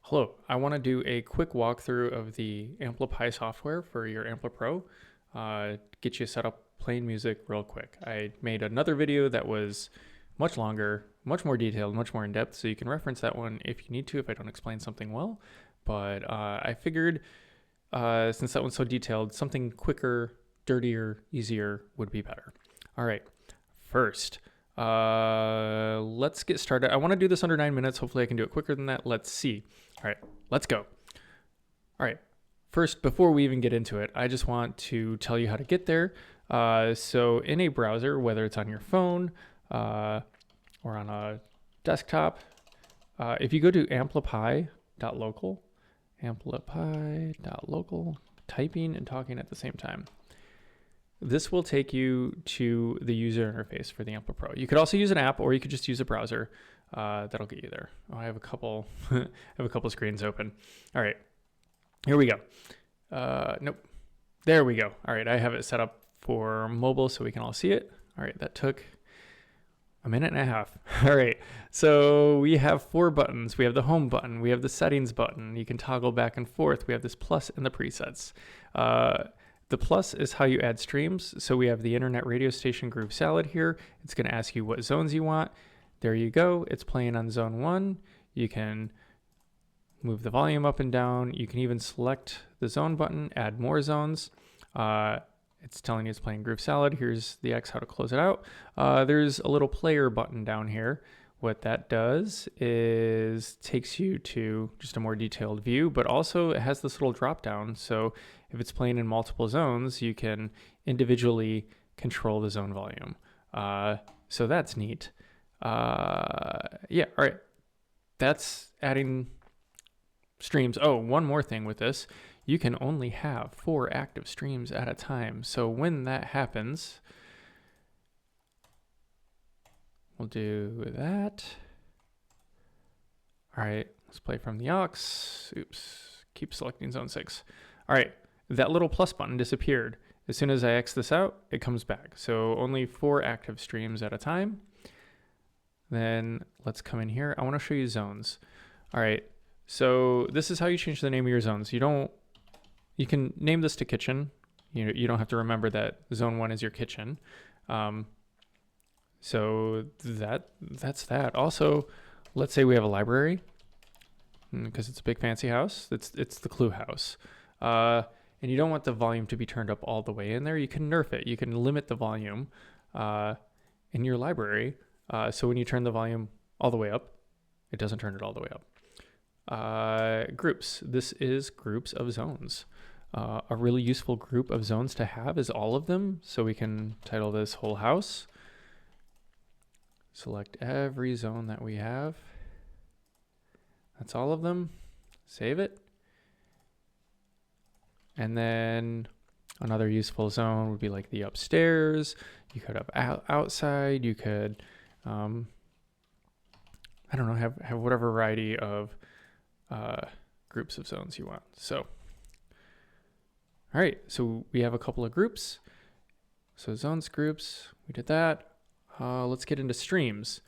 Hello, I want to do a quick walkthrough of the Amplify software for your Amplipro. Get you set up playing music real quick. I made another video that was much longer, much more detailed, much more in depth, so you can reference that one if you need to, if I don't explain something well. But I figured since that one's so detailed, something quicker, dirtier, easier would be better. All right, first, let's get started. I want to do this under 9 minutes. Hopefully I can do it quicker than that. Let's see. All right, let's go. All right, first, before we even get into it, I just want to tell you how to get there. So in a browser, whether it's on your phone or on a desktop, if you go to amplify.local, typing and talking at the same time, this will take you to the user interface for the Amplipro. You could also use an app, or you could just use a browser. That'll get you there. Oh, I have a couple, screens open. All right, here we go. Nope, there we go. All right, I have it set up for mobile so we can all see it. All right, that took a minute and a half. All right, so we have 4 buttons. We have the home button. We have the settings button. You can toggle back and forth. We have this plus in the presets. The plus is how you add streams. So we have the internet radio station Groove Salad here. It's going to ask you what zones you want. There you go. It's playing on zone 1. You can move the volume up and down. You can even select the zone button, add more zones. It's telling you it's playing Groove Salad. Here's the X, how to close it out. There's a little player button down here. What that does is takes you to just a more detailed view, but also it has this little drop down. So if it's playing in multiple zones, you can individually control the zone volume. So that's neat. Yeah, all right. That's adding streams. Oh, one more thing with this. You can only have 4 active streams at a time. So when that happens, we'll do that. All right, let's play from the aux. Oops, keep selecting zone 6. All right, that little plus button disappeared. As soon as I X this out, it comes back. So only 4 active streams at a time. Then let's come in here. I want to show you zones. All right, so this is how you change the name of your zones. You can name this to kitchen. You don't have to remember that zone 1 is your kitchen. So that's that. Also, let's say we have a library, because it's a big fancy house. It's the clue house. And you don't want the volume to be turned up all the way in there. You can nerf it. You can limit the volume in your library. So when you turn the volume all the way up, it doesn't turn it all the way up. Groups. This is groups of zones. A really useful group of zones to have is all of them. So we can title this whole house. Select every zone that we have. That's all of them. Save it. And then another useful zone would be like the upstairs. You could have outside. You could, I don't know, have whatever variety of groups of zones you want. So, all right, so we have a couple of groups. So zones, groups, we did that. Let's get into streams.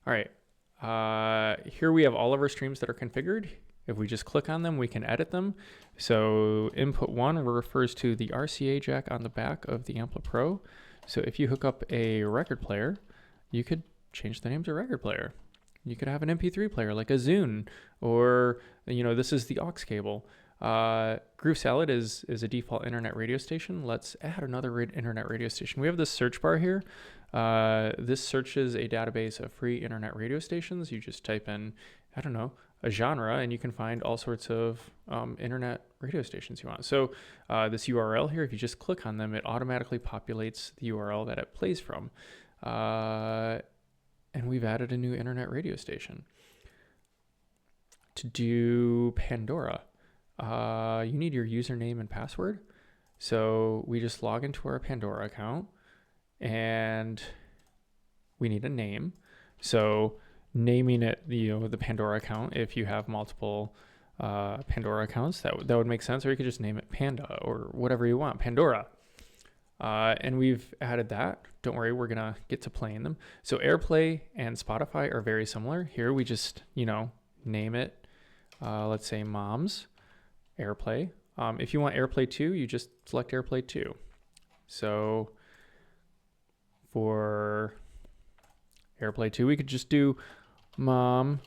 All right, here we have all of our streams that are configured. If we just click on them, we can edit them. So input 1 refers to the RCA jack on the back of the Amplipro. So if you hook up a record player, you could change the name to record player. You could have an MP3 player like a Zune, or this is the aux cable. Groove Salad is a default internet radio station. Let's add another internet radio station. We have this search bar here. This searches a database of free internet radio stations. You just type in, I don't know, a genre, and you can find all sorts of internet radio stations you want. So this URL here, if you just click on them, it automatically populates the URL that it plays from. And we've added a new internet radio station. To do Pandora, you need your username and password. So we just log into our Pandora account, and we need a name. So naming it, the Pandora account, if you have multiple Pandora accounts, that would make sense. Or you could just name it Panda or whatever you want, Pandora. And we've added that. Don't worry, we're gonna get to playing them. So AirPlay and Spotify are very similar. Here we just, name it let's say mom's AirPlay. If you want AirPlay 2, you just select AirPlay 2. So for AirPlay 2, we could just do mom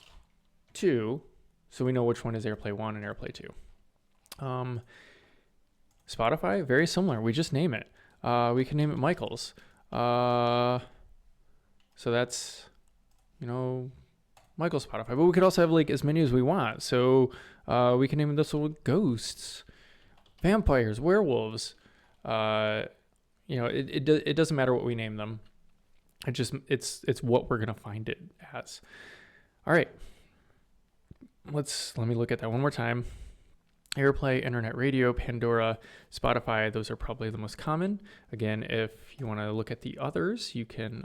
2, so we know which one is AirPlay 1 and AirPlay 2. Spotify, very similar. We just name it. We can name it Michael's. So that's, Michael's Spotify. But we could also have like as many as we want. So we can name this one ghosts, vampires, werewolves. It doesn't matter what we name them. It's what we're gonna find it as. All right. Let me look at that one more time. AirPlay, Internet Radio, Pandora, Spotify, those are probably the most common. Again, if you want to look at the others, you can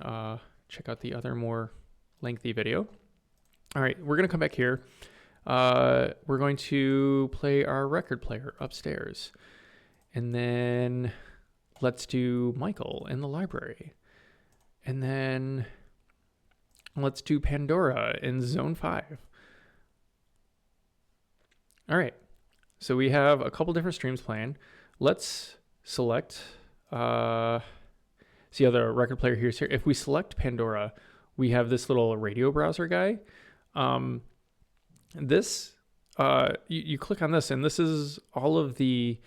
check out the other more lengthy video. All right, we're going to come back here. We're going to play our record player upstairs. And then let's do Michael in the library. And then let's do Pandora in zone 5. All right. So we have a couple different streams playing. Let's select, see how the record player here is here. If we select Pandora, we have this little radio browser guy. You click on this, and this is all of the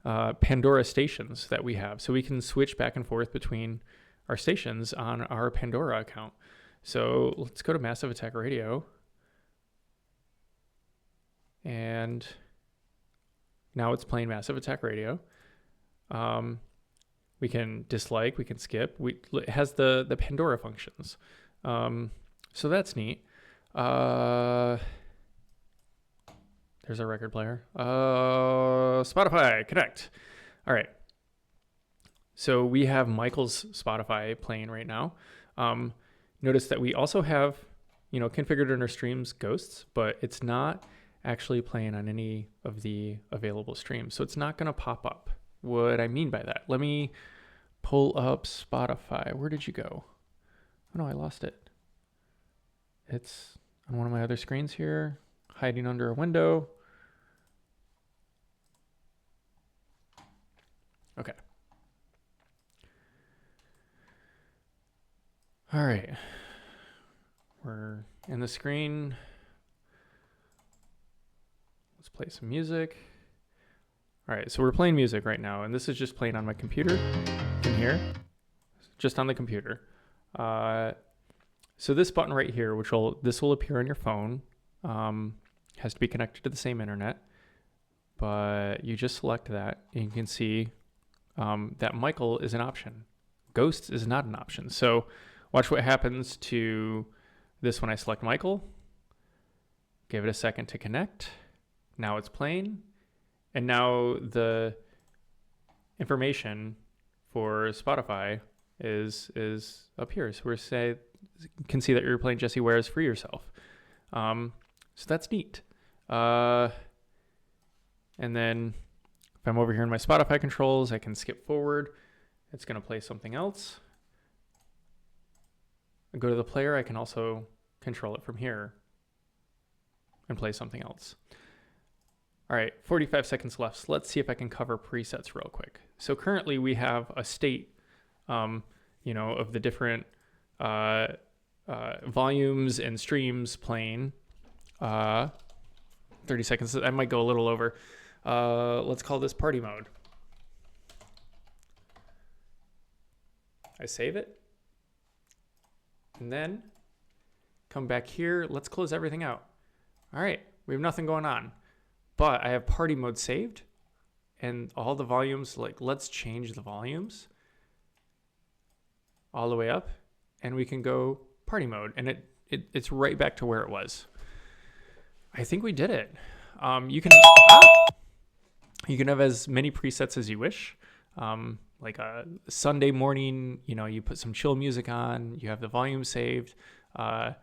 Pandora stations that we have. So we can switch back and forth between our stations on our Pandora account. So let's go to Massive Attack Radio. And now it's playing Massive Attack Radio. We can dislike, we can skip. It has the Pandora functions. So that's neat. There's our record player. Spotify, connect. All right. So we have Michael's Spotify playing right now. Notice that we also have, configured in our streams ghosts, but it's not actually playing on any of the available streams. So it's not going to pop up. What I mean by that, let me pull up Spotify. Where did you go? Oh no, I lost it. It's on one of my other screens here, hiding under a window. Okay. All right. We're in the screen. Let's play some music. All right, so we're playing music right now, and this is just playing on my computer in here, just on the computer. So this button right here, this will appear on your phone, has to be connected to the same internet, but you just select that, and you can see that Michael is an option. Ghosts is not an option. So watch what happens to this when I select Michael. Give it a second to connect. Now it's playing, and now the information for Spotify is up here. So we can see that you're playing Jesse Ware's Free Yourself. So that's neat. And then if I'm over here in my Spotify controls, I can skip forward. It's going to play something else. I go to the player. I can also control it from here and play something else. All right, 45 seconds left. So let's see if I can cover presets real quick. So currently we have a state, of the different volumes and streams playing. 30 seconds. I might go a little over. Let's call this party mode. I save it. And then come back here. Let's close everything out. All right, we have nothing going on. But I have party mode saved, and all the volumes, let's change the volumes all the way up, and we can go party mode, and it's right back to where it was. I think we did it. You can have as many presets as you wish. Like a Sunday morning, you put some chill music on, you have the volume saved. I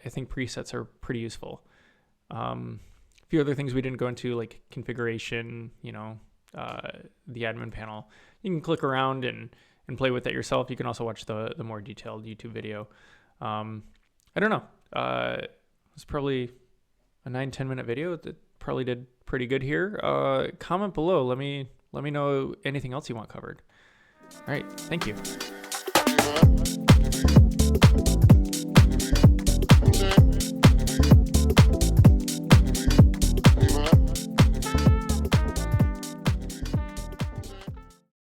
think presets are pretty useful. Few other things we didn't go into, like configuration, the admin panel. You can click around and play with that yourself. You can also watch the more detailed YouTube video. I don't know. It's probably a 9-10 minute video that probably did pretty good here. Comment below. Let me know anything else you want covered. All right. Thank you.